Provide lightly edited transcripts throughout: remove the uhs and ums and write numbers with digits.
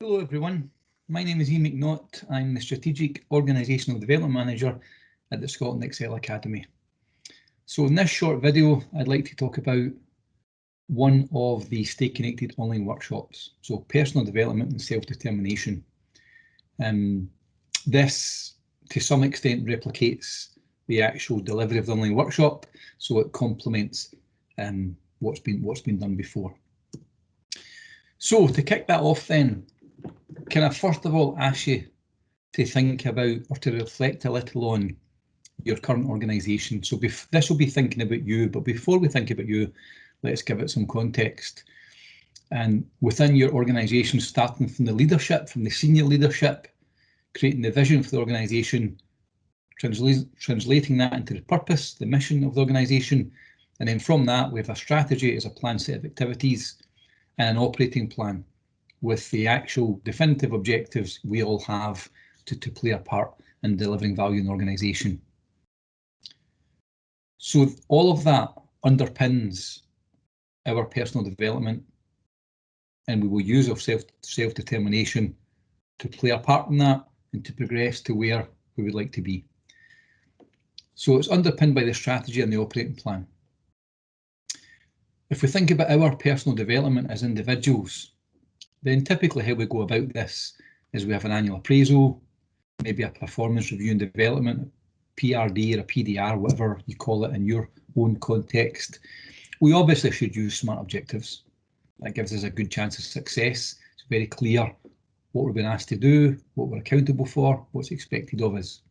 Hello everyone, my name is Ian McNaught. I'm the Strategic Organisational Development Manager at the Scotland Excel Academy. So in this short video, I'd like to talk about one of the Stay Connected online workshops, so personal development and self-determination. This, to some extent, replicates the actual delivery of the online workshop, so it complements what's been done before. So to kick that off then, can I first of all ask you to think about or to reflect a little on your current organisation? So this will be thinking about you, but before we think about you, let's give it some context. And within your organisation, starting from the leadership, from the senior leadership, creating the vision for the organisation, translating that into the purpose, the mission of the organisation, and then from that we have a strategy as a planned set of activities and an operating plan with the actual definitive objectives we all have to play a part in delivering value in the organisation. So all of that underpins our personal development, and we will use our self-determination to play a part in that and to progress to where we would like to be. So it's underpinned by the strategy and the operating plan. If we think about our personal development as individuals, then typically how we go about this is we have an annual appraisal, maybe a performance review and development, PRD or a PDR, whatever you call it in your own context. We obviously should use SMART objectives. That gives us a good chance of success. It's very clear what we're being asked to do, what we're accountable for, what's expected of us.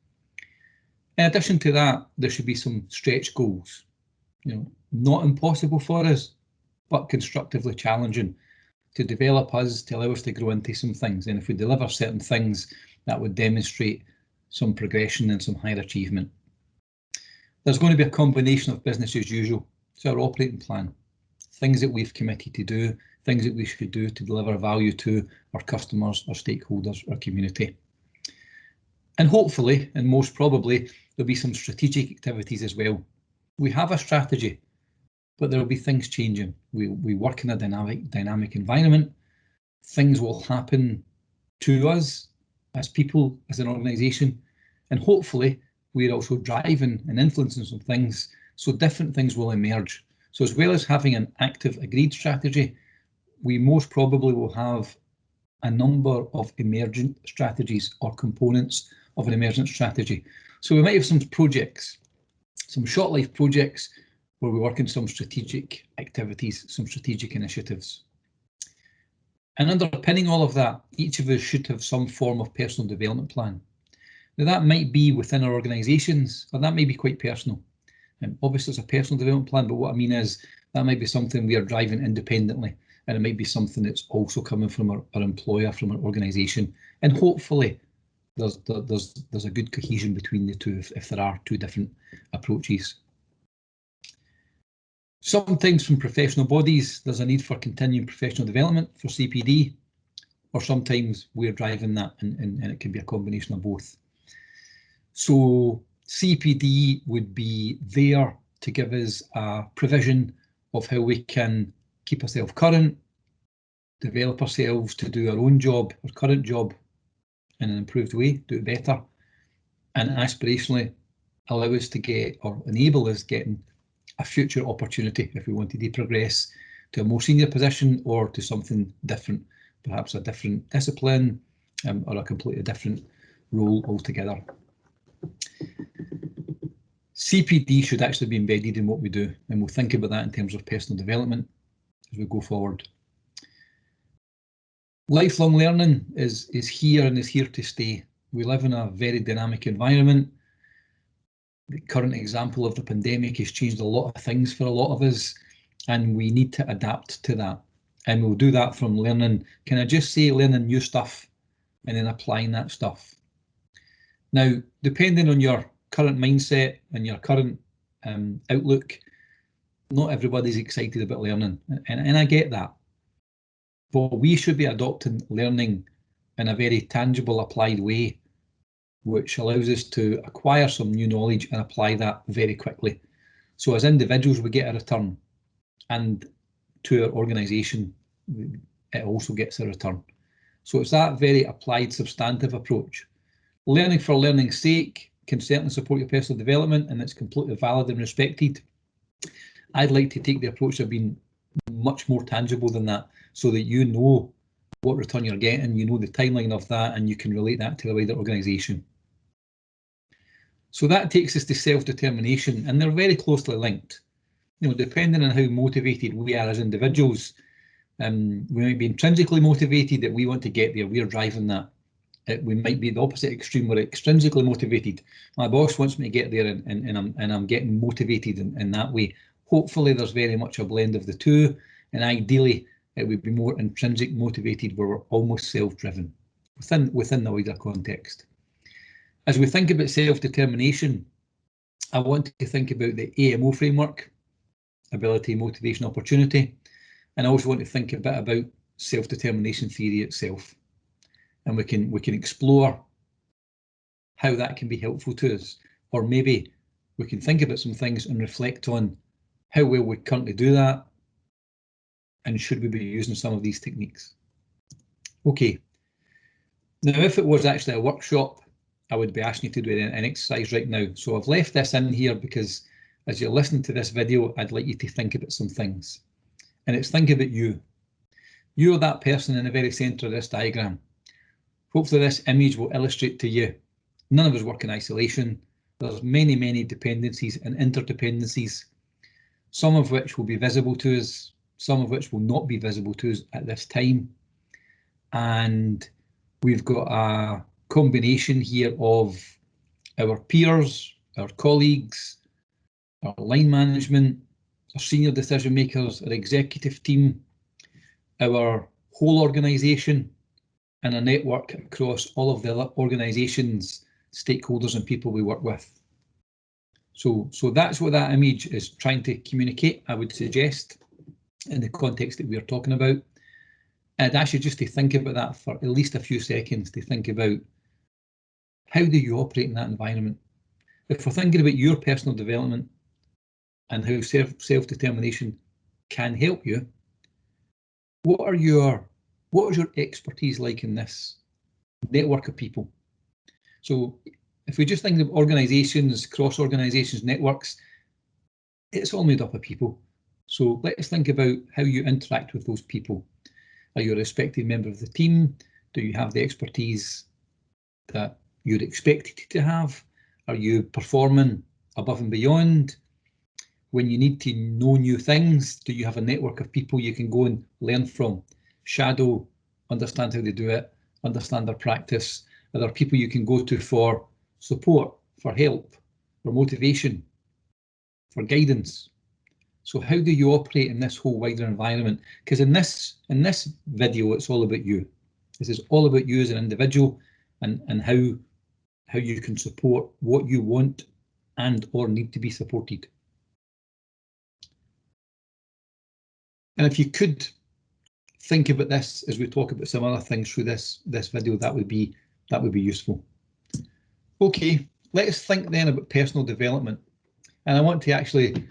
In addition to that, there should be some stretch goals, not impossible for us, but constructively challenging to develop us, to allow us to grow into some things. And if we deliver certain things, that would demonstrate some progression and some higher achievement. There's going to be a combination of business as usual. So our operating plan, things that we've committed to do, things that we should do to deliver value to our customers, our stakeholders, our community. And hopefully, and most probably, there'll be some strategic activities as well. We have a strategy, but there will be things changing. We work in a dynamic environment. Things will happen to us as people, as an organisation, and hopefully we're also driving and influencing some things, so different things will emerge. So as well as having an active agreed strategy, we most probably will have a number of emergent strategies or components of an emergent strategy. So we might have some projects, some short life projects, where we work in some strategic activities, some strategic initiatives. And underpinning all of that, each of us should have some form of personal development plan. Now that might be within our organisations, or that may be quite personal. And obviously it's a personal development plan, but what I mean is that might be something we are driving independently, and it might be something that's also coming from our employer, from our organisation. And hopefully there's a good cohesion between the two if there are two different approaches. Sometimes from professional bodies, there's a need for continuing professional development for CPD, or sometimes we're driving that and it can be a combination of both. So CPD would be there to give us a provision of how we can keep ourselves current, develop ourselves to do our own job, our current job, in an improved way, do it better, and aspirationally allow us to get, or enable us getting, a future opportunity if we wanted to progress to a more senior position or to something different, perhaps a different discipline or a completely different role altogether. CPD should actually be embedded in what we do, and we'll think about that in terms of personal development as we go forward. Lifelong learning is here and is here to stay. We live in a very dynamic environment. The current example of the pandemic has changed a lot of things for a lot of us, and we need to adapt to that. And we'll do that from learning, can I just say, learning new stuff and then applying that stuff. Now, depending on your current mindset and your current outlook, not everybody's excited about learning, and I get that. But we should be adopting learning in a very tangible, applied way, which allows us to acquire some new knowledge and apply that very quickly. So as individuals, we get a return, and to our organisation, it also gets a return. So it's that very applied substantive approach. Learning for learning's sake can certainly support your personal development, and it's completely valid and respected. I'd like to take the approach of being much more tangible than that, so that you know what return you're getting, you know the timeline of that, and you can relate that to the wider organisation. So that takes us to self-determination, and they're very closely linked. You know, depending on how motivated we are as individuals, we might be intrinsically motivated that we want to get there, we're driving that. We might be the opposite extreme, we're extrinsically motivated. My boss wants me to get there, and I'm getting motivated in that way. Hopefully there's very much a blend of the two, and ideally it would be more intrinsic motivated, where we're almost self-driven within the wider context. As we think about self-determination, I want to think about the AMO framework, ability, motivation, opportunity, and I also want to think a bit about self-determination theory itself. And we can explore how that can be helpful to us, or maybe we can think about some things and reflect on how well we currently do that, and should we be using some of these techniques. Okay, now if it was actually a workshop, I would be asking you to do an exercise right now. So I've left this in here because as you're listening to this video, I'd like you to think about some things. And it's think about you. You're that person in the very centre of this diagram. Hopefully this image will illustrate to you, none of us work in isolation. There's many dependencies and interdependencies, some of which will be visible to us, some of which will not be visible to us at this time. And we've got a combination here of our peers, our colleagues, our line management, our senior decision makers, our executive team, our whole organisation, and a network across all of the organisations, stakeholders and people we work with. So that's what that image is trying to communicate, I would suggest, in the context that we are talking about. And actually just to think about that for at least a few seconds, to think about how do you operate in that environment? If we're thinking about your personal development and how self-determination can help you, what is your expertise like in this network of people? So if we just think of organisations, cross organisations, networks, it's all made up of people. So let's think about how you interact with those people. Are you a respected member of the team? Do you have the expertise that you'd expect to have? Are you performing above and beyond? When you need to know new things, do you have a network of people you can go and learn from, shadow, understand how they do it, understand their practice? Are there people you can go to for support, for help, for motivation, for guidance? So how do you operate in this whole wider environment? Because in this video, it's all about you. This is all about you as an individual, and how you can support what you want and or need to be supported. And if you could think about this as we talk about some other things through this video, that would be useful. Okay, let's think then about personal development. And I want to actually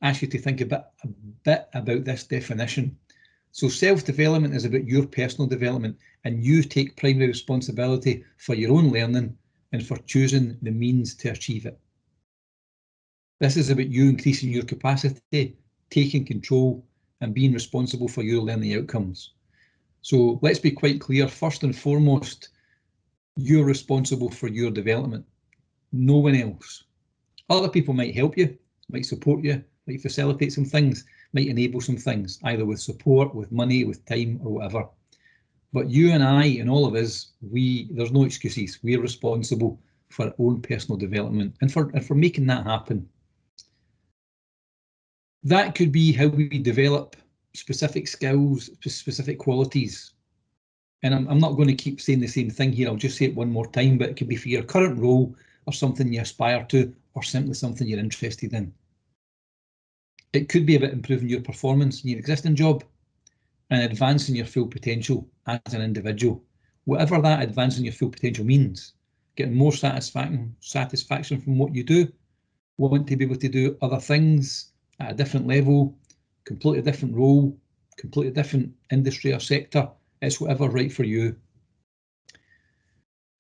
ask you to think a bit about this definition. So self-development is about your personal development, and you take primary responsibility for your own learning and for choosing the means to achieve it. This is about you increasing your capacity, taking control, and being responsible for your learning outcomes. So let's be quite clear, first and foremost, you're responsible for your development, no one else. Other people might help you, might support you, might facilitate some things, might enable some things, either with support, with money, with time, or whatever. But you and I, and all of us, there's no excuses. We're responsible for our own personal development and for making that happen. That could be how we develop specific skills, specific qualities. And I'm not going to keep saying the same thing here. I'll just say it one more time, but it could be for your current role or something you aspire to, or simply something you're interested in. It could be about improving your performance in your existing job and advancing your full potential as an individual. Whatever that advancing your full potential means, getting more satisfaction from what you do, want to be able to do other things at a different level, completely different role, completely different industry or sector. It's whatever right for you.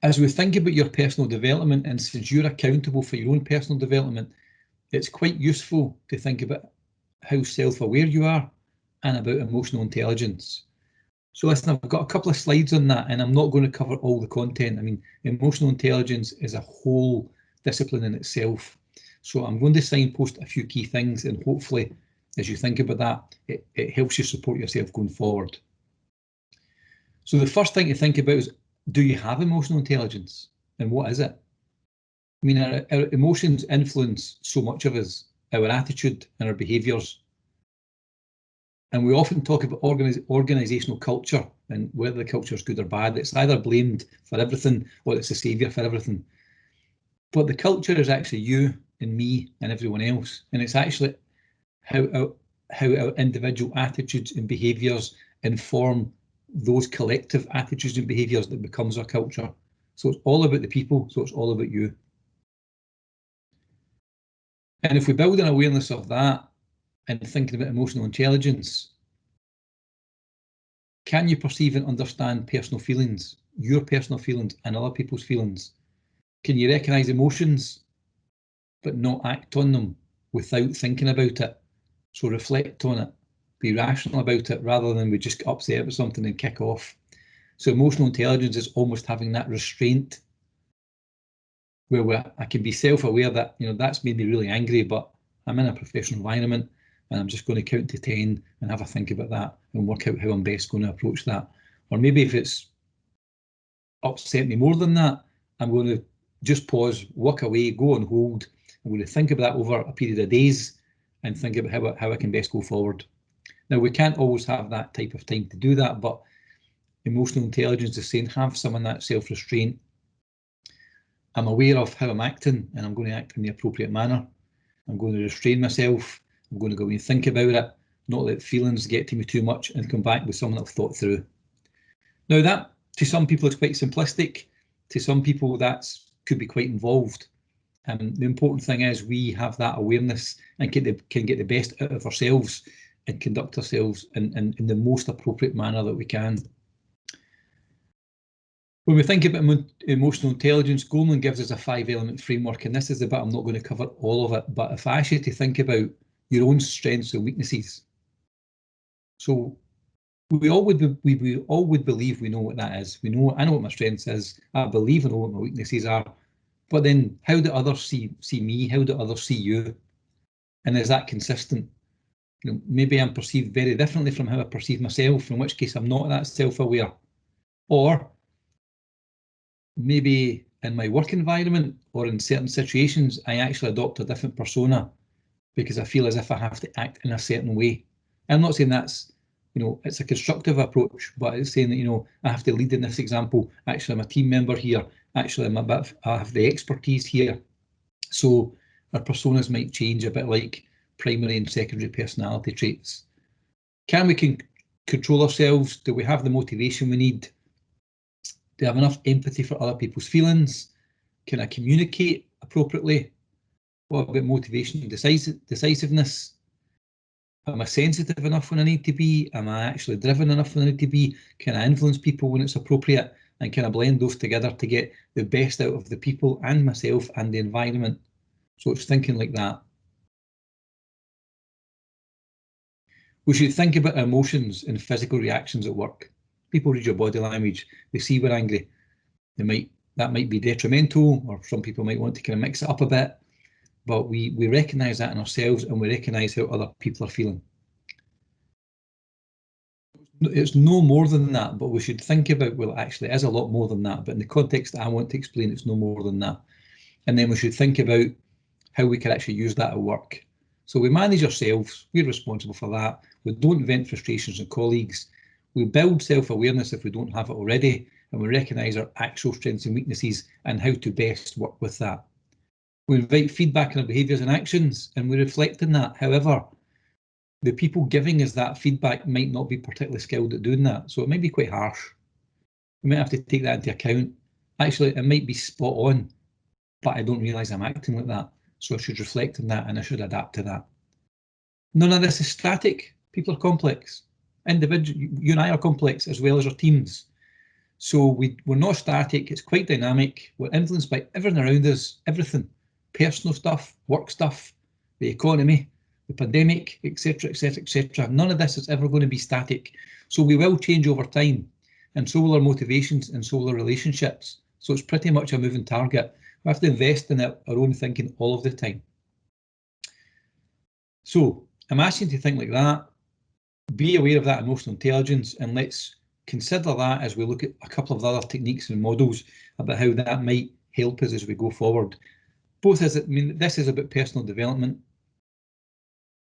As we think about your personal development, and since you're accountable for your own personal development, it's quite useful to think about how self-aware you are and about emotional intelligence. So listen, I've got a couple of slides on that, and I'm not going to cover all the content. I mean, emotional intelligence is a whole discipline in itself. So I'm going to signpost a few key things, and hopefully, as you think about that, it helps you support yourself going forward. So the first thing to think about is, do you have emotional intelligence, and what is it? I mean, our emotions influence so much of us, our attitude and our behaviours. And we often talk about organisational culture and whether the culture is good or bad. It's either blamed for everything or it's the saviour for everything. But the culture is actually you and me and everyone else. And it's actually how our individual attitudes and behaviours inform those collective attitudes and behaviours that becomes our culture. So it's all about the people, so it's all about you. And if we build an awareness of that and thinking about emotional intelligence, can you perceive and understand personal feelings, your personal feelings and other people's feelings? Can you recognise emotions but not act on them without thinking about it? So reflect on it, be rational about it rather than we just get upset about something and kick off. So emotional intelligence is almost having that restraint where I can be self-aware that, you know, that's made me really angry, but I'm in a professional environment and I'm just going to count to 10 and have a think about that and work out how I'm best going to approach that. Or maybe if it's upset me more than that, I'm going to just pause, walk away, go on hold. I'm going to think about that over a period of days and think about how I can best go forward. Now, we can't always have that type of time to do that, but emotional intelligence is saying have some of that self-restraint. I'm aware of how I'm acting and I'm going to act in the appropriate manner. I'm going to restrain myself. I'm going to go and think about it, not let feelings get to me too much and come back with something I've thought through. Now that, to some people, is quite simplistic. To some people, that could be quite involved. The important thing is we have that awareness and can get the best out of ourselves and conduct ourselves in the most appropriate manner that we can. When we think about emotional intelligence, Goleman gives us a 5-element framework, and this is the bit I'm not going to cover all of it, but if I ask you to think about your own strengths and weaknesses. So we all would believe we know what that is. I know what my strengths is. I believe I know what my weaknesses are. But then how do others see me? How do others see you? And is that consistent? You know, maybe I'm perceived very differently from how I perceive myself, in which case I'm not that self-aware. Or maybe in my work environment or in certain situations, I actually adopt a different persona because I feel as if I have to act in a certain way. I'm not saying that's, you know, it's a constructive approach, but it's saying that, you know, I have to lead in this example. Actually, I'm a team member here. Actually, I have the expertise here. So our personas might change a bit like primary and secondary personality traits. Can we control ourselves? Do we have the motivation we need? Do I have enough empathy for other people's feelings? Can I communicate appropriately? What about motivation and decisiveness? Am I sensitive enough when I need to be? Am I actually driven enough when I need to be? Can I influence people when it's appropriate? And can I blend those together to get the best out of the people and myself and the environment? So it's thinking like that. We should think about our emotions and physical reactions at work. People read your body language. They see we're angry. That might be detrimental, or some people might want to kind of mix it up a bit. But we recognise that in ourselves and we recognise how other people are feeling. It's no more than that, but we should think about, well, actually it is a lot more than that, but in the context that I want to explain, it's no more than that. And then we should think about how we can actually use that at work. So we manage ourselves, we're responsible for that. We don't vent frustrations on colleagues. We build self-awareness if we don't have it already, and we recognise our actual strengths and weaknesses and how to best work with that. We invite feedback on our behaviours and actions, and we reflect on that. However, the people giving us that feedback might not be particularly skilled at doing that, so it might be quite harsh. We might have to take that into account. Actually, it might be spot on, but I don't realise I'm acting like that, so I should reflect on that and I should adapt to that. None of this is static. People are complex. You and I are complex, as well as our teams. So we're not static, it's quite dynamic. We're influenced by everything around us, everything, personal stuff, work stuff, the economy, the pandemic, etc., etc., etc. None of this is ever going to be static. So we will change over time, and so will our motivations, and so will our relationships. So it's pretty much a moving target. We have to invest in our own thinking all of the time. So I'm asking you to think like that, be aware of that emotional intelligence, and let's consider that as we look at a couple of other techniques and models about how that might help us as we go forward. Both as this is about personal development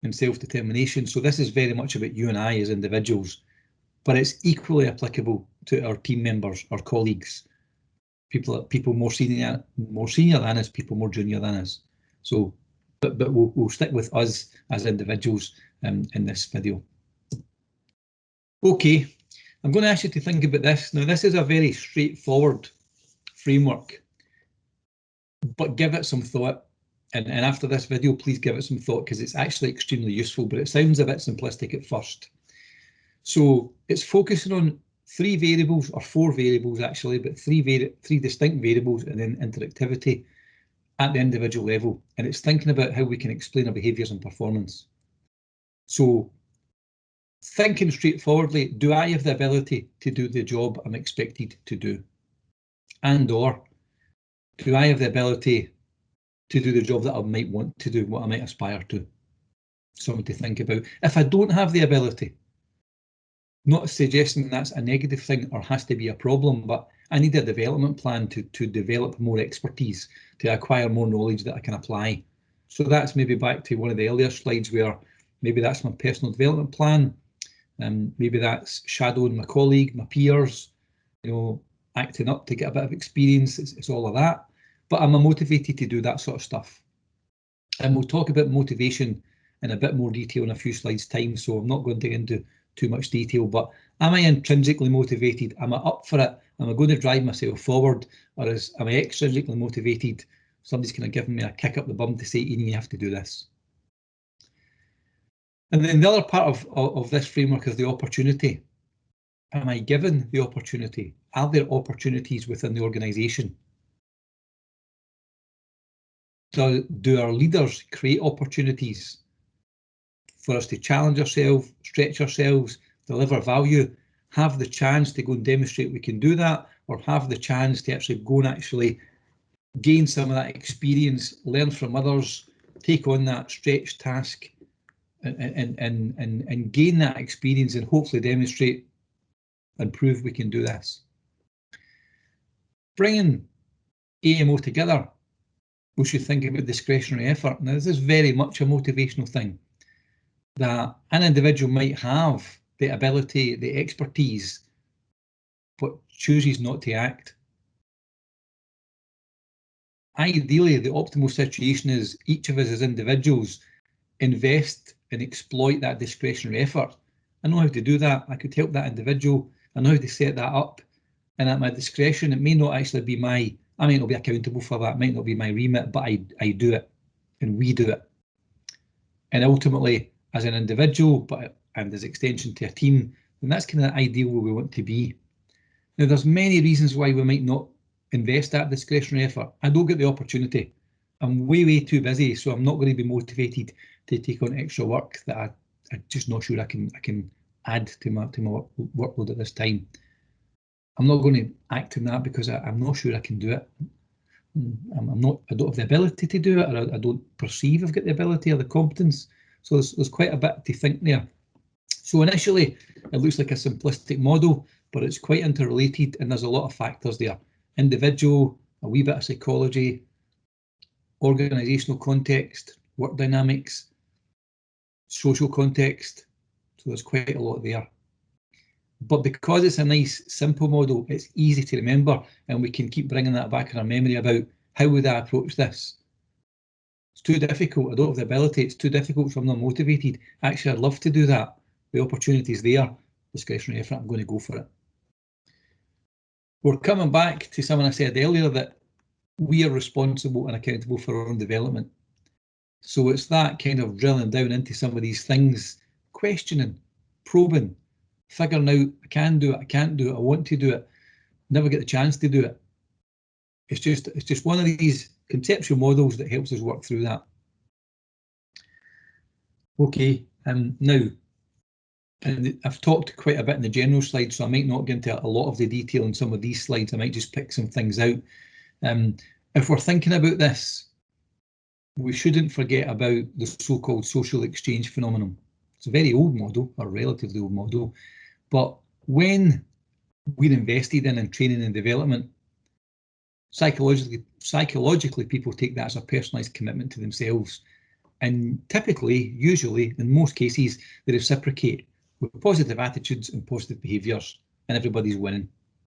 and self-determination. So this is very much about you and I as individuals, but it's equally applicable to our team members, our colleagues, people more senior than us, people more junior than us. So, but we'll stick with us as individuals in this video. Okay, I'm going to ask you to think about this. Now, this is a very straightforward framework, but give it some thought. And after this video, please give it some thought, because it's actually extremely useful, but it sounds a bit simplistic at first. So it's focusing on three variables, or four variables actually, but three distinct variables, and then interactivity at the individual level. And it's thinking about how we can explain our behaviours and performance. So thinking straightforwardly, do I have the ability to do the job I'm expected to do? And or do I have the ability to do the job that I might want to do, what I might aspire to? Something to think about. If I don't have the ability, not suggesting that's a negative thing or has to be a problem, but I need a development plan to develop more expertise, to acquire more knowledge that I can apply. So that's maybe back to one of the earlier slides where maybe that's my personal development plan. Maybe that's shadowing my colleague, my peers, acting up to get a bit of experience. It's all of that. But am I motivated to do that sort of stuff? And we'll talk about motivation in a bit more detail in a few slides' time, so I'm not going to dig into too much detail, but am I intrinsically motivated? Am I up for it? Am I going to drive myself forward? Or am I extrinsically motivated? Somebody's kind of giving me a kick up the bum to say, Ian, you have to do this. And then the other part of this framework is the opportunity. Am I given the opportunity? Are there opportunities within the organisation? Do our leaders create opportunities for us to challenge ourselves, stretch ourselves, deliver value, have the chance to go and demonstrate we can do that, or have the chance to actually go and actually gain some of that experience, learn from others, take on that stretch task, and gain that experience and hopefully demonstrate and prove we can do this. Bringing AMO together, we should think about discretionary effort. Now, this is very much a motivational thing, that an individual might have the ability, the expertise, but chooses not to act. Ideally, the optimal situation is each of us as individuals invest and exploit that discretionary effort. I know how to do that. I could help that individual. I know how to set that up. And at my discretion, it may not actually be I might not be accountable for that, it might not be my remit, but I do it and we do it. And ultimately, as an individual, and as extension to a team, then that's kind of the ideal where we want to be. Now, there's many reasons why we might not invest that discretionary effort. I don't get the opportunity. I'm way too busy, so I'm not going to be motivated to take on extra work that I'm just not sure I can add to my workload at this time. I'm not going to act on that because I'm not sure I can do it. I don't have the ability to do it, or I don't perceive I've got the ability or the competence. So there's quite a bit to think there. So initially, it looks like a simplistic model, but it's quite interrelated, and there's a lot of factors there. Individual, a wee bit of psychology, organisational context, work dynamics, social context. So there's quite a lot there. But because it's a nice, simple model, it's easy to remember, and we can keep bringing that back in our memory about how would I approach this. It's too difficult. I don't have the ability. It's too difficult, so I'm not motivated. Actually, I'd love to do that. The opportunity's there. Discretionary effort, I'm going to go for it. We're coming back to something I said earlier, that we are responsible and accountable for our own development. So it's that kind of drilling down into some of these things, questioning, probing, figuring out I can do it, I can't do it, I want to do it. never get the chance to do it. It's just one of these conceptual models that helps us work through that. Okay, now, and I've talked quite a bit in the general slides, so I might not get into a lot of the detail in some of these slides. I might just pick some things out. If we're thinking about this, we shouldn't forget about the so-called social exchange phenomenon. It's a very old model, or relatively old model, but when we're invested in training and development, psychologically people take that as a personalised commitment to themselves. And typically, usually, in most cases, they reciprocate with positive attitudes and positive behaviours, and everybody's winning.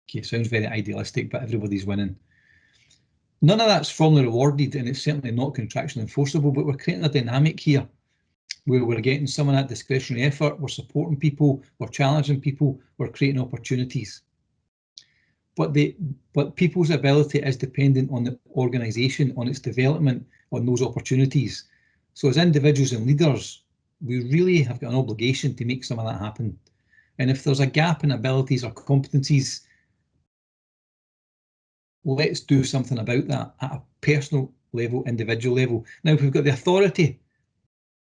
Okay, sounds very idealistic, but everybody's winning. None of that's formally rewarded, and it's certainly not contractually enforceable, but we're creating a dynamic here where we're getting some of that discretionary effort, we're supporting people, we're challenging people, we're creating opportunities. But people's ability is dependent on the organisation, on its development, on those opportunities. So as individuals and leaders, we really have got an obligation to make some of that happen. And if there's a gap in abilities or competencies, let's do something about that at a personal level, individual level. Now, if we've got the authority,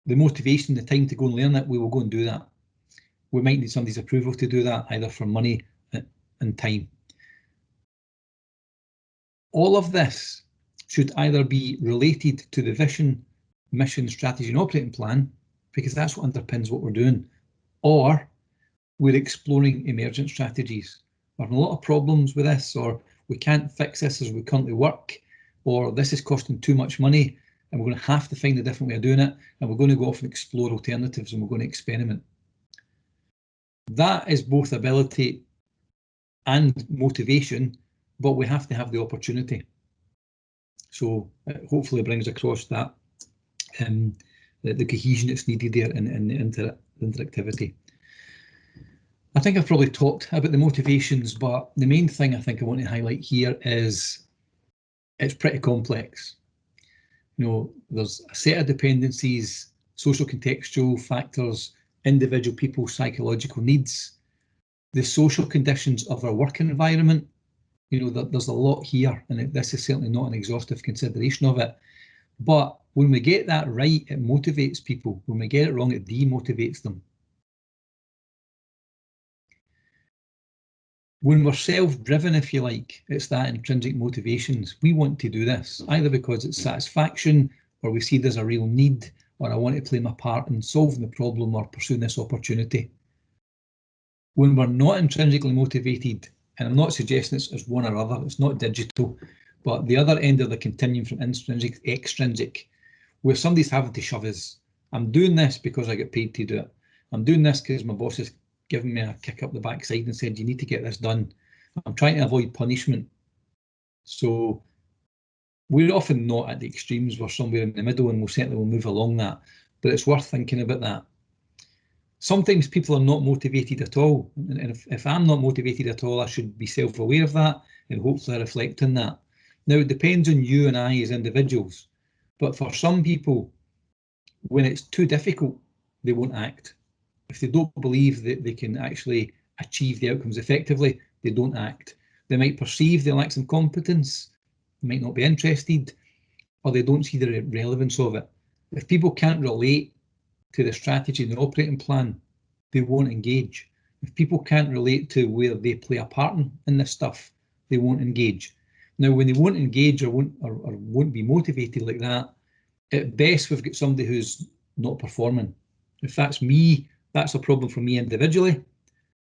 the motivation, the time to go and learn it, we will go and do that. We might need somebody's approval to do that, either for money and time. All of this should either be related to the vision, mission, strategy and operating plan, because that's what underpins what we're doing, or we're exploring emergent strategies. There are a lot of problems with this, or we can't fix this as we currently work, or this is costing too much money and we're going to have to find a different way of doing it, and we're going to go off and explore alternatives and we're going to experiment. That is both ability and motivation, but we have to have the opportunity. So hopefully it brings across that the cohesion that's needed there in the interactivity. I think I've probably talked about the motivations, but the main thing I think I want to highlight here is it's pretty complex. You know, there's a set of dependencies, social contextual factors, individual people's psychological needs, the social conditions of our work environment. You know, there's a lot here, and this is certainly not an exhaustive consideration of it. But when we get that right, it motivates people. When we get it wrong, it demotivates them. When we're self-driven, if you like, it's that intrinsic motivations. We want to do this, either because it's satisfaction, or we see there's a real need, or I want to play my part in solving the problem or pursuing this opportunity. When we're not intrinsically motivated, and I'm not suggesting it's one or other, it's not digital, but the other end of the continuum from intrinsic to extrinsic, where somebody's having to shove us. I'm doing this because I get paid to do it. I'm doing this because my boss has given me a kick up the backside and said, you need to get this done. I'm trying to avoid punishment. So we're often not at the extremes, we're somewhere in the middle, and we'll certainly move along that, but it's worth thinking about that. Sometimes people are not motivated at all, and if I'm not motivated at all, I should be self-aware of that and hopefully reflect on that. Now, it depends on you and I as individuals, but for some people, when it's too difficult, they won't act. If they don't believe that they can actually achieve the outcomes effectively, they don't act. They might perceive they lack some competence, they might not be interested, or they don't see the relevance of it. If people can't relate to the strategy and the operating plan, they won't engage. If people can't relate to where they play a part in this stuff, they won't engage. Now, when they won't engage or won't be motivated like that, at best we've got somebody who's not performing. If that's me, that's a problem for me individually.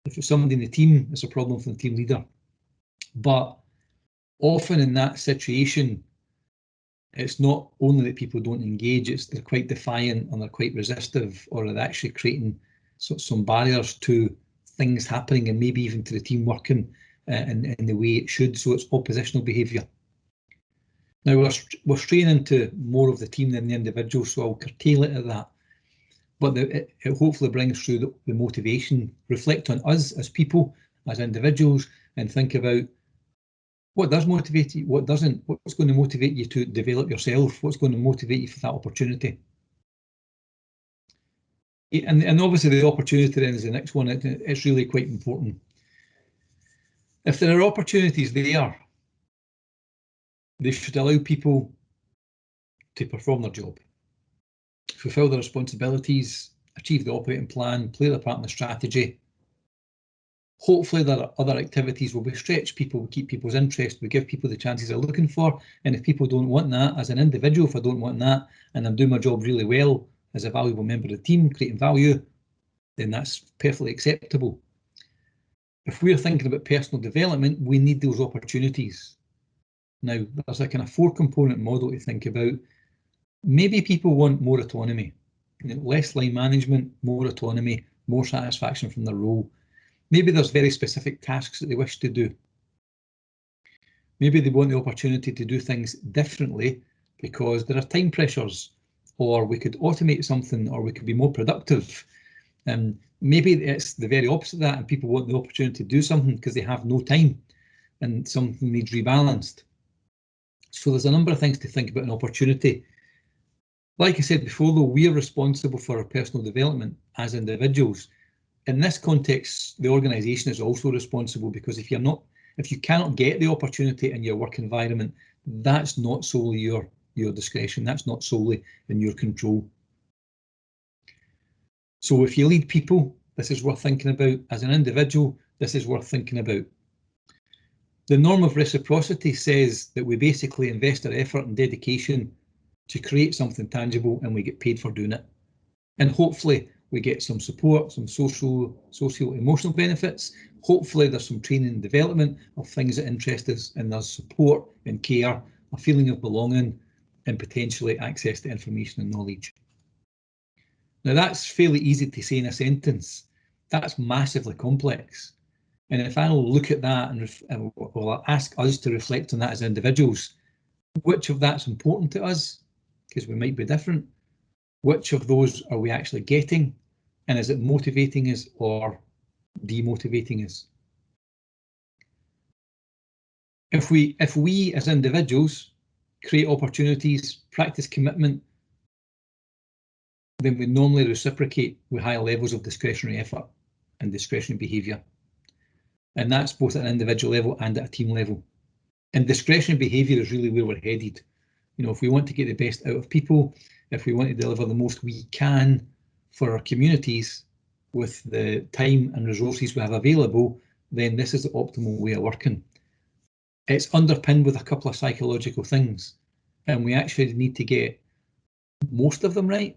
If it's somebody in the team, it's a problem for the team leader. But often in that situation, it's not only that people don't engage, it's they're quite defiant and they're quite resistive, or they're actually creating some barriers to things happening and maybe even to the team working in the way it should. So it's oppositional behaviour. Now we're straying into more of the team than the individual, so I'll curtail it at that. But it hopefully brings through the motivation, reflect on us as people, as individuals, and think about what does motivate you, what doesn't, what's going to motivate you to develop yourself, what's going to motivate you for that opportunity. And obviously the opportunity then is the next one. It's really quite important. If there are opportunities there, they should allow people to perform their job, fulfil their responsibilities, achieve the operating plan, play their part in the strategy. Hopefully there are other activities where we stretch people, we keep people's interest, we give people the chances they're looking for. And if people don't want that, as an individual, if I don't want that, and I'm doing my job really well as a valuable member of the team, creating value, then that's perfectly acceptable. If we're thinking about personal development, we need those opportunities. Now, there's a kind of 4-component model to think about. Maybe people want more autonomy, less line management, more autonomy, more satisfaction from their role. Maybe there's very specific tasks that they wish to do. Maybe they want the opportunity to do things differently because there are time pressures, or we could automate something, or we could be more productive. And maybe it's the very opposite of that, and people want the opportunity to do something because they have no time and something needs rebalanced. So there's a number of things to think about an opportunity. Like I said before, though, we're responsible for our personal development as individuals. In this context, the organisation is also responsible, because if you cannot get the opportunity in your work environment, that's not solely your discretion. That's not solely in your control. So if you lead people, this is worth thinking about. As an individual, this is worth thinking about. The norm of reciprocity says that we basically invest our effort and dedication to create something tangible, and we get paid for doing it. And hopefully we get some support, some social, emotional benefits. Hopefully there's some training and development of things that interest us, and there's support and care, a feeling of belonging, and potentially access to information and knowledge. Now that's fairly easy to say in a sentence. That's massively complex. And if I'll look at that and I'll ask us to reflect on that as individuals, which of that's important to us? Because we might be different. Which of those are we actually getting? And is it motivating us or demotivating us? If we as individuals create opportunities, practice commitment, then we normally reciprocate with higher levels of discretionary effort and discretionary behaviour. And that's both at an individual level and at a team level. And discretionary behaviour is really where we're headed. If we want to get the best out of people, if we want to deliver the most we can for our communities with the time and resources we have available, then this is the optimal way of working. It's underpinned with a couple of psychological things, and we actually need to get most of them right.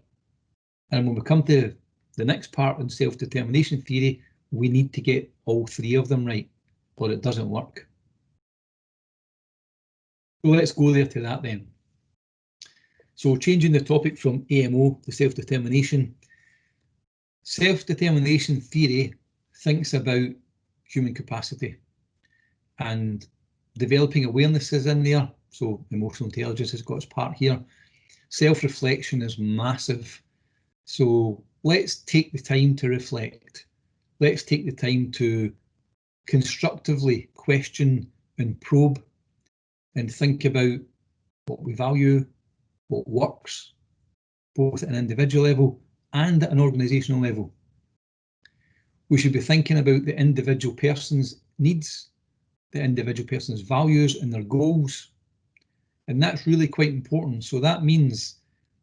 And when we come to the next part in self-determination theory, we need to get all 3 of them right, or it doesn't work. So let's go there to that then. So changing the topic from AMO to self-determination. Self-determination theory thinks about human capacity, and developing awareness is in there. So emotional intelligence has got its part here. Self-reflection is massive. So let's take the time to reflect. Let's take the time to constructively question and probe and think about what we value, what works, both at an individual level and at an organisational level. We should be thinking about the individual person's needs, the individual person's values and their goals. And that's really quite important. So that means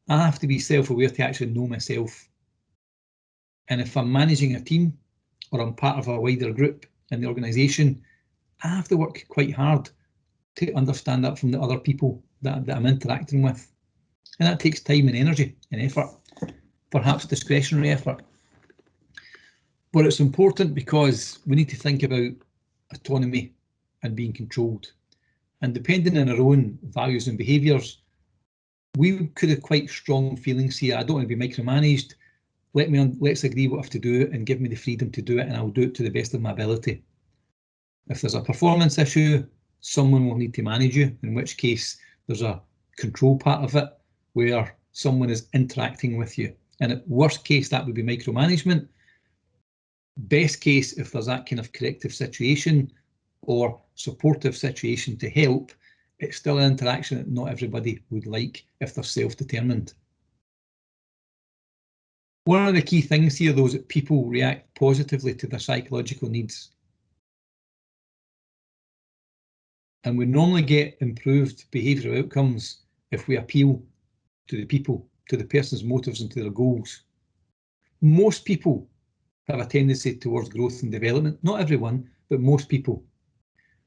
I have to be self-aware to actually know myself. And if I'm managing a team or I'm part of a wider group in the organisation, I have to work quite hard to understand that from the other people that I'm interacting with. And that takes time and energy and effort, perhaps discretionary effort. But it's important because we need to think about autonomy and being controlled. And depending on our own values and behaviours, we could have quite strong feelings here. I don't want to be micromanaged. Let's agree what I have to do and give me the freedom to do it, and I'll do it to the best of my ability. If there's a performance issue, someone will need to manage you, in which case there's a control part of it where someone is interacting with you. And at worst case, that would be micromanagement. Best case, if there's that kind of corrective situation or supportive situation to help, it's still an interaction that not everybody would like if they're self-determined. One of the key things here, though, is that people react positively to their psychological needs. And we normally get improved behavioural outcomes if we appeal to the people, to the person's motives and to their goals. Most people have a tendency towards growth and development. Not everyone, but most people.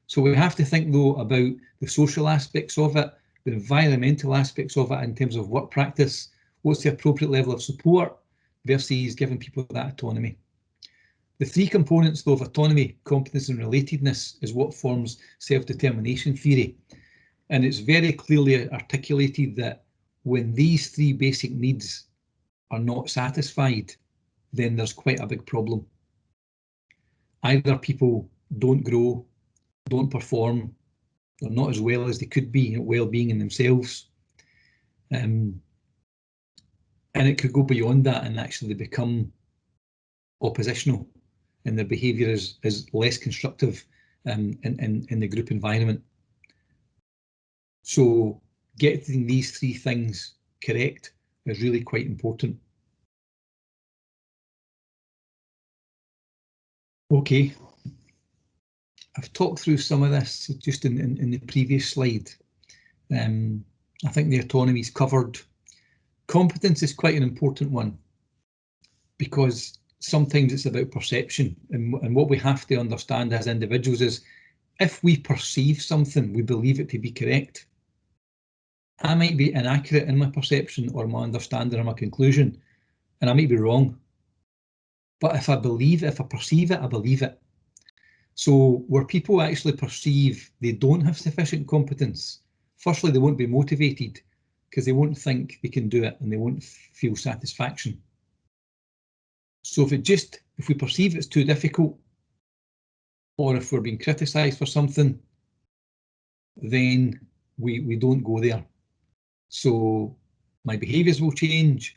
So we have to think, though, about the social aspects of it, the environmental aspects of it in terms of work practice. What's the appropriate level of support versus giving people that autonomy? The three components, though, of autonomy, competence and relatedness is what forms self-determination theory. And it's very clearly articulated that when these three basic needs are not satisfied, then there's quite a big problem. Either people don't grow, don't perform, they're not as well as they could be, well-being in themselves. And it could go beyond that and actually become oppositional, and their behaviour is less constructive in the group environment. So getting these three things correct is really quite important. Okay, I've talked through some of this just in the previous slide. I think the autonomy is covered. Competence is quite an important one because sometimes it's about perception, and what we have to understand as individuals is if we perceive something, we believe it to be correct. I might be inaccurate in my perception or my understanding or my conclusion, and I might be wrong. But if I perceive it, I believe it. So where people actually perceive they don't have sufficient competence, firstly, they won't be motivated because they won't think they can do it and they won't feel satisfaction. So if we perceive it's too difficult, or if we're being criticised for something, then we don't go there. So my behaviours will change,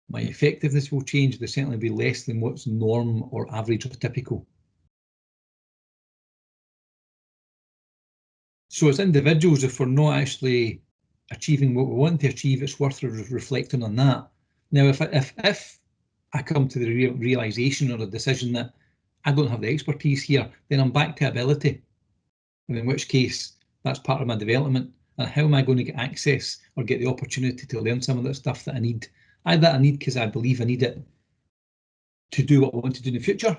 my effectiveness will change, they'll certainly be less than what's norm or average or typical. So as individuals, if we're not actually achieving what we want to achieve, it's worth reflecting on that. Now, if I come to the realisation or the decision that I don't have the expertise here, then I'm back to ability, and in which case that's part of my development. And how am I going to get access or get the opportunity to learn some of the stuff that I need? Either I need because I believe I need it to do what I want to do in the future,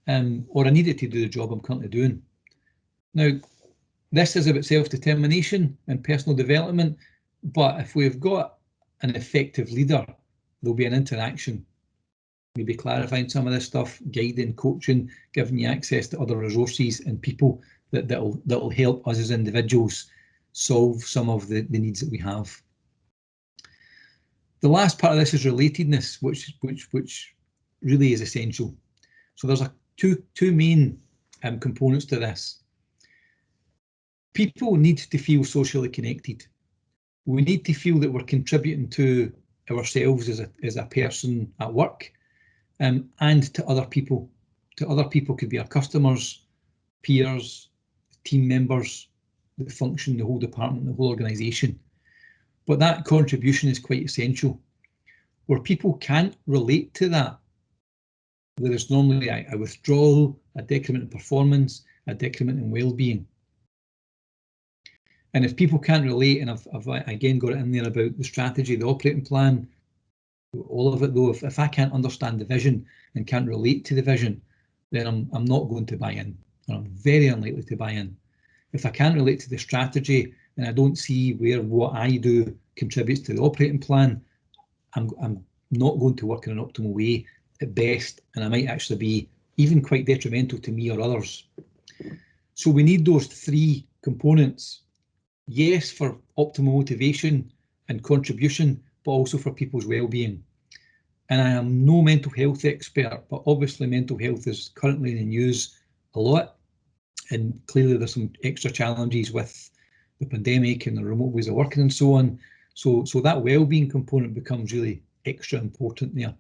or I need it to do the job I'm currently doing. Now, this is about self-determination and personal development, but if we've got an effective leader, there'll be an interaction, maybe clarifying some of this stuff, guiding, coaching, giving you access to other resources and people that'll help us as individuals solve some of the needs that we have. The last part of this is relatedness, which really is essential. So there's two main components to this. People need to feel socially connected. We need to feel that we're contributing to ourselves as a person at work, and to other people. To other people could be our customers, peers, team members, the function, the whole department, the whole organisation. But that contribution is quite essential. Where people can't relate to that, there is normally a withdrawal, a decrement in performance, a decrement in well-being. And if people can't relate, and I've again got it in there about the strategy, the operating plan, all of it though, if I can't understand the vision and can't relate to the vision, then I'm not going to buy in, or I'm very unlikely to buy in. If I can't relate to the strategy and I don't see where what I do contributes to the operating plan, I'm not going to work in an optimal way at best, and I might actually be even quite detrimental to me or others. So we need those three components. Yes, for optimal motivation and contribution, but also for people's well-being. And I am no mental health expert, but obviously mental health is currently in the news a lot. And clearly there's some extra challenges with the pandemic and the remote ways of working and so on. So that well-being component becomes really extra important there.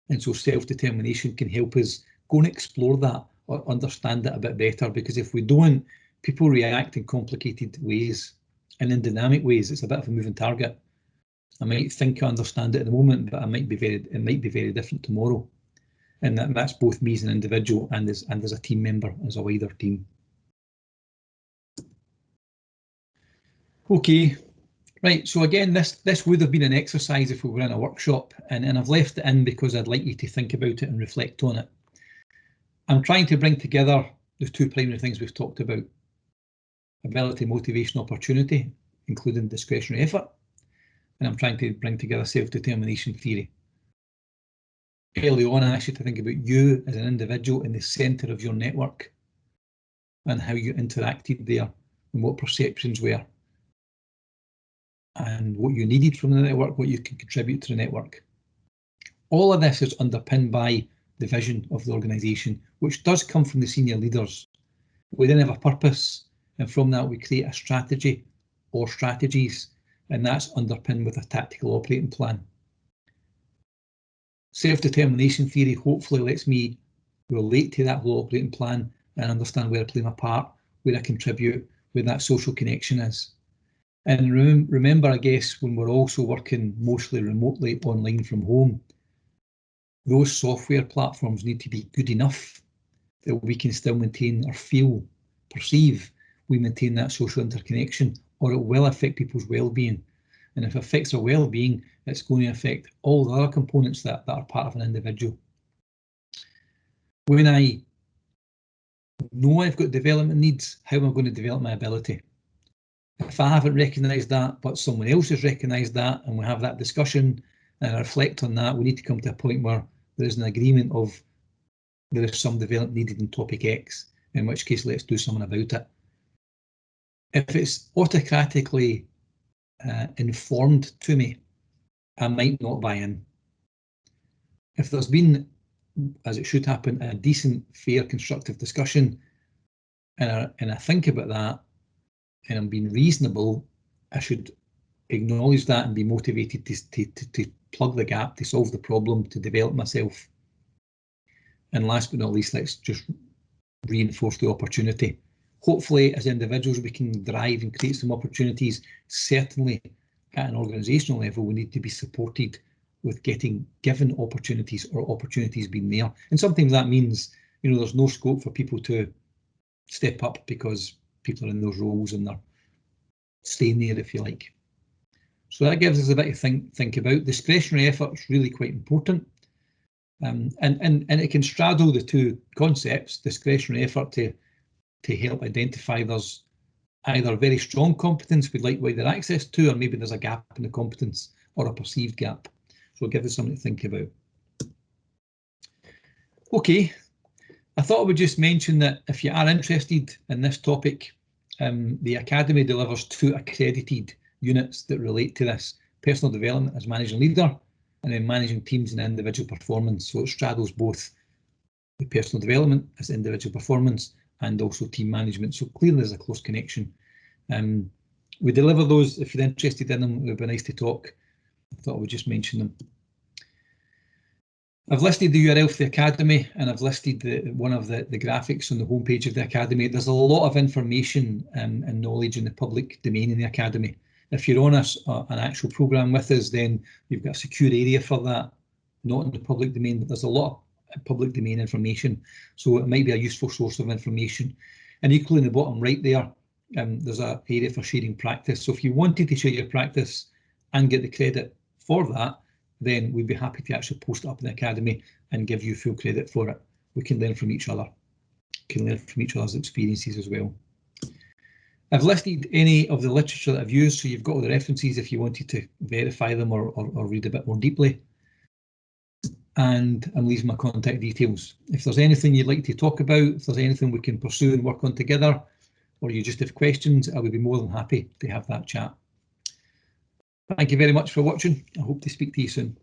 And so self-determination can help us go and explore that or understand it a bit better, because if we don't, people react in complicated ways and in dynamic ways. It's a bit of a moving target. I might think I understand it at the moment, but it might be very different tomorrow. And that's both me as an individual and as a team member, as a wider team. Okay, right, so again, this would have been an exercise if we were in a workshop, and I've left it in because I'd like you to think about it and reflect on it. I'm trying to bring together the two primary things we've talked about: ability, motivation, opportunity, including discretionary effort, and I'm trying to bring together self-determination theory. Early on, I asked you to think about you as an individual in the centre of your network and how you interacted there and what perceptions were and what you needed from the network, what you can contribute to the network. All of this is underpinned by the vision of the organisation, which does come from the senior leaders. We then have a purpose, and from that we create a strategy or strategies, and that's underpinned with a tactical operating plan. Self-determination theory hopefully lets me relate to that whole operating plan and understand where I play my part, where I contribute, where that social connection is. And remember, I guess, when we're also working mostly remotely online from home, those software platforms need to be good enough that we can still maintain or perceive we maintain that social interconnection, or it will affect people's well-being. And if it affects their well-being, it's going to affect all the other components that are part of an individual. When I know I've got development needs, how am I going to develop my ability? If I haven't recognised that, but someone else has recognised that, and we have that discussion and I reflect on that, we need to come to a point where there is an agreement of there is some development needed in topic X, in which case let's do something about it. If it's autocratically informed to me, I might not buy in. If there's been, as it should happen, a decent, fair, constructive discussion, and I think about that, and I'm being reasonable, I should acknowledge that and be motivated to plug the gap, to solve the problem, to develop myself. And last but not least, let's just reinforce the opportunity. Hopefully, as individuals, we can drive and create some opportunities. Certainly, at an organisational level, we need to be supported with getting given opportunities or opportunities being there. And sometimes that means, you know, there's no scope for people to step up because people are in those roles and they're staying there, if you like. So that gives us a bit to think about. Discretionary effort is really quite important. And it can straddle the two concepts: discretionary effort to help identify there's either very strong competence we'd like wider access to, or maybe there's a gap in the competence or a perceived gap. So it'll give us something to think about. Okay, I thought I would just mention that if you are interested in this topic, the Academy delivers 2 accredited units that relate to this: personal development as managing leader, and then managing teams and individual performance. So it straddles both the personal development as individual performance and also team management. So clearly there's a close connection. We deliver those. If you're interested in them, it would be nice to talk. I thought I would just mention them. I've listed the URL for the Academy, and I've listed one of the graphics on the homepage of the Academy. There's a lot of information and knowledge in the public domain in the Academy. If you're on an actual programme with us, then you've got a secure area for that, not in the public domain, but there's a lot of public domain information, so it might be a useful source of information. And equally in the bottom right there, there's an area for sharing practice. So if you wanted to share your practice and get the credit for that, then we'd be happy to actually post it up in the Academy and give you full credit for it. We can learn from each other, can learn from each other's experiences as well. I've listed any of the literature that I've used, so you've got all the references if you wanted to verify them or read a bit more deeply. And I'm leaving my contact details. If there's anything you'd like to talk about, if there's anything we can pursue and work on together, or you just have questions, I would be more than happy to have that chat. Thank you very much for watching. I hope to speak to you soon.